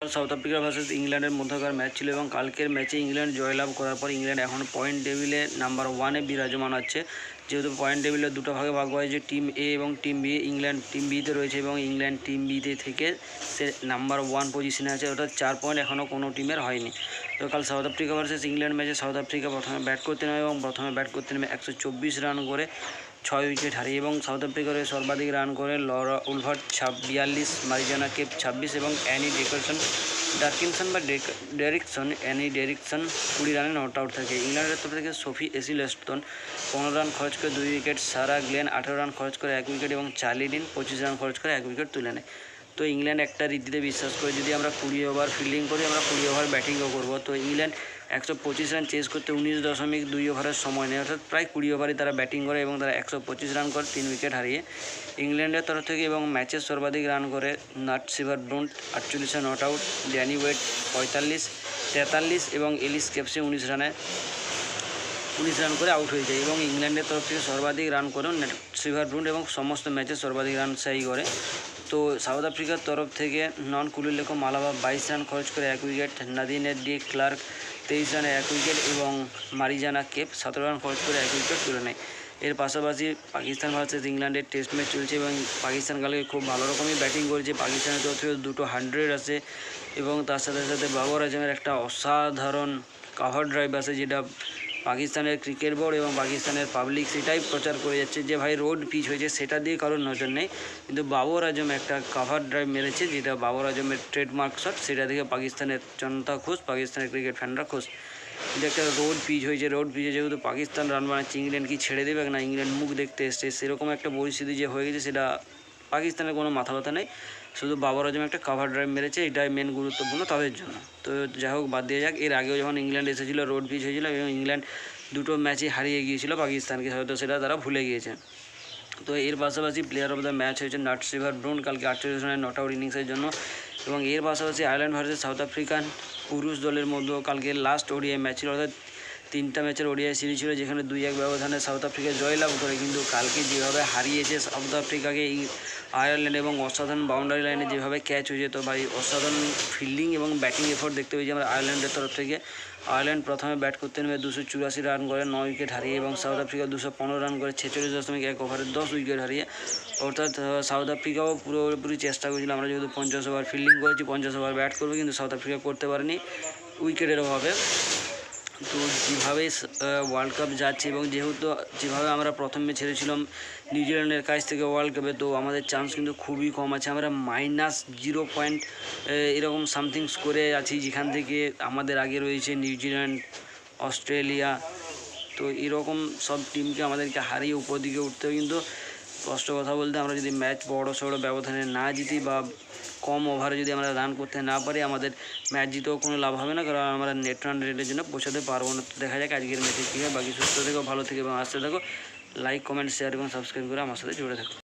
South Africa versus ইংল্যান্ডের মধ্যকার match ছিল এবং কালকের ম্যাচে ইংল্যান্ড জয়লাভ করার পর ইংল্যান্ড এখন পয়েন্ট টেবিলে নাম্বার 1-এ বিরাজমান আছে। যেহেতু পয়েন্ট টেবিলে দুটো ভাগে ভাগ হয়েছে, টিম এ এবং টিম বি। ইংল্যান্ড টিম বিতে রয়েছে এবং ইংল্যান্ড টিম বিতে থেকে সে নাম্বার 1 পজিশনে আছে, অর্থাৎ 4 পয়েন্ট এখনও কোনো টিমের হয়নি। তো কাল সাউথ আফ্রিকা ভার্সেস ইংল্যান্ড ম্যাচে সাউথ আফ্রিকা প্রথমে ব্যাট করতে নেমে এবং প্রথমে ব্যাট করতে নেমে 124 রান করে 6 উইকেট হারিয়ে এবং সাউথ আফ্রিকার সর্বাধিক রান করে লরা উলভার্ট 42, মারিজানা কেপ 26 এবং অ্যানি ডেরিকসন 20 রানে নট আউট থাকে। ইংল্যান্ডের তরফ থেকে সোফি এসিলস্টন 15 রান খরচ করে 2 উইকেট, সারা গ্লেন 18 রান খরচ করে 1 উইকেট এবং চার্লি ডিন 25 রান খরচ করে 1 উইকেট তুলে নেয়। তো ইংল্যান্ড একটা রীতিতে বিশ্বাস করে, যদি আমরা 20 ওভার ফিল্ডিং করি আমরা 20 ওভার ব্যাটিংও করবো। তো ইংল্যান্ড 125 রান চেস করতে 19.2 ওভারের সময় নেয়, অর্থাৎ প্রায় 20 ওভারই তারা ব্যাটিং করে এবং তারা 125 রান করে 3 উইকেট হারিয়ে। ইংল্যান্ডের তরফ থেকে এবং ম্যাচের সর্বাধিক রান করে Nat Sciver Brunt 48 not out, Danni Wyatt 43 এবং এলিস কেপসে 19 রান করে আউট হয়ে যায় এবং ইংল্যান্ডের তরফ থেকে সর্বাধিক রান করে সিভারব্রুন্ট এবং সমস্ত ম্যাচে সর্বাধিক রান সেই করে। তো সাউথ আফ্রিকার তরফ থেকে নন কুলুলেকো মালাবা 22 রান খরচ করে 1 উইকেট, নাদিনে ডি ক্লার্ক 23 রানে 1 উইকেট এবং মারিজানা কেপ 17 রান খরচ করে 1 উইকেট তুলে নেয়। এর পাশাপাশি পাকিস্তান ভার্সেস ইংল্যান্ডের টেস্ট ম্যাচ চলছে এবং পাকিস্তান কালকে খুব ভালো রকমই ব্যাটিং করেছে। পাকিস্তানের তরফ থেকে 2টো 100 আছে এবং তার সাথে সাথে বাবর আজমের একটা অসাধারণ কাভার ড্রাইভ আছে, যেটা পাকিস্তানের ক্রিকেট বোর্ড এবং পাকিস্তানের পাবলিক সেটাই প্রচার করে যাচ্ছে যে ভাই রোড পিচ হয়েছে, সেটা দিয়ে কারোর নজর নেই, কিন্তু বাবর আজম একটা কাভার ড্রাইভ মেরেছে, যেটা বাবর আজমের ট্রেডমার্ক শট, সেটা থেকে পাকিস্তানের জনতা খুশ, পাকিস্তানের ক্রিকেট ফ্যানরা খুশ। যে একটা রোড পিচ হয়েছে, রোড পিচে যেহেতু পাকিস্তান রান বানাচ্ছে, ইংল্যান্ড কি ছেড়ে দেবে না, ইংল্যান্ড মুখ দেখতে এসছে, সেরকম একটা পরিস্থিতি যে হয়ে গেছে, সেটা পাকিস্তানের কোনো মাথা ব্যথা নেই। শুধু বাবর আজম একটা কাভার ড্রাইভ মেরেছে, এটাই মেন গুরুত্বপূর্ণ তাদের জন্য। তো যাই হোক, বাদ দিয়ে যাক। এর আগেও যখন ইংল্যান্ড এসেছিলো রোড পিচ হয়েছিল এবং ইংল্যান্ড 2টো ম্যাচে হারিয়ে গিয়েছিল পাকিস্তানকে, হয়তো সেটা তারা ভুলে গিয়েছে। তো এর পাশাপাশি প্লেয়ার অফ দ্য ম্যাচ হয়েছে নাট সিভারব্রুন্ট কালকে 48 রানের নট আউট ইনিংসের জন্য। এবং এর পাশাপাশি আয়ারল্যান্ড ভার্সেস সাউথ আফ্রিকান পুরুষ দলের মধ্যেও কালকে লাস্ট ওডিআই ম্যাচ ছিল, অর্থাৎ 3টা ম্যাচের ওডিআই সিরিজ ছিল, যেখানে 2-1 ব্যবধানে সাউথ আফ্রিকা জয়লাভ করে। কিন্তু কালকে যেভাবে হারিয়েছে সাউথ আফ্রিকাকে আয়ারল্যান্ড এবং অসাধারণ বাউন্ডারি লাইনে যেভাবে ক্যাচ হয়ে যেত ভাই, অসাধারণ ফিল্ডিং এবং ব্যাটিং এফোর্ট দেখতে পেয়েছি আমরা আয়ারল্যান্ডের তরফ থেকে। আয়ারল্যান্ড প্রথমে ব্যাট করতে নেমে 284 রান করে 9 উইকেট হারিয়ে এবং সাউথ আফ্রিকা 215 রান করে 46.1 ওভারে 10 উইকেট হারিয়ে। অর্থাৎ সাউথ আফ্রিকাও পুরোপুরি চেষ্টা করেছিল, আমরা যেহেতু 50 ওভার ফিল্ডিং করেছি 50 ওভার ব্যাট করবো, কিন্তু সাউথ আফ্রিকা করতে পারেনি উইকেটের অভাবে। তো যেভাবে ওয়ার্ল্ড কাপ যাচ্ছে এবং যেভাবে আমরা প্রথমে ছেড়েছিলাম নিউজিল্যান্ডের কাছ থেকে ওয়ার্ল্ড কাপে, তো আমাদের চান্স কিন্তু খুবই কম আছে। আমরা -0 এরকম সামথিং স্কোরে আছি, যেখান থেকে আমাদের আগে রয়েছে নিউজিল্যান্ড, অস্ট্রেলিয়া। তো এরকম সব টিমকে আমাদেরকে হারিয়ে উপর দিকে উঠতে হবে। কিন্তু স্পষ্ট কথা বলতে, আমরা যদি ম্যাচ বড় সড়ো ব্যবধানে না জিতি বা কম ওভারে যদি আমরা রান করতে না পারি, আমাদের ম্যাচ জিতেও কোনো লাভ হবে না, কারণ আমরা নেট রান রেটের জন্য পৌঁছাতে পারবো না। তো দেখা যাক আজকের ম্যাচে কী হয়। বাকি সুস্থ থেকো, ভালো থেকো এবং আসতে থাকো। লাইক, কমেন্ট, শেয়ার এবং সাবস্ক্রাইব করে আমার সাথে জুড়ে থাকো।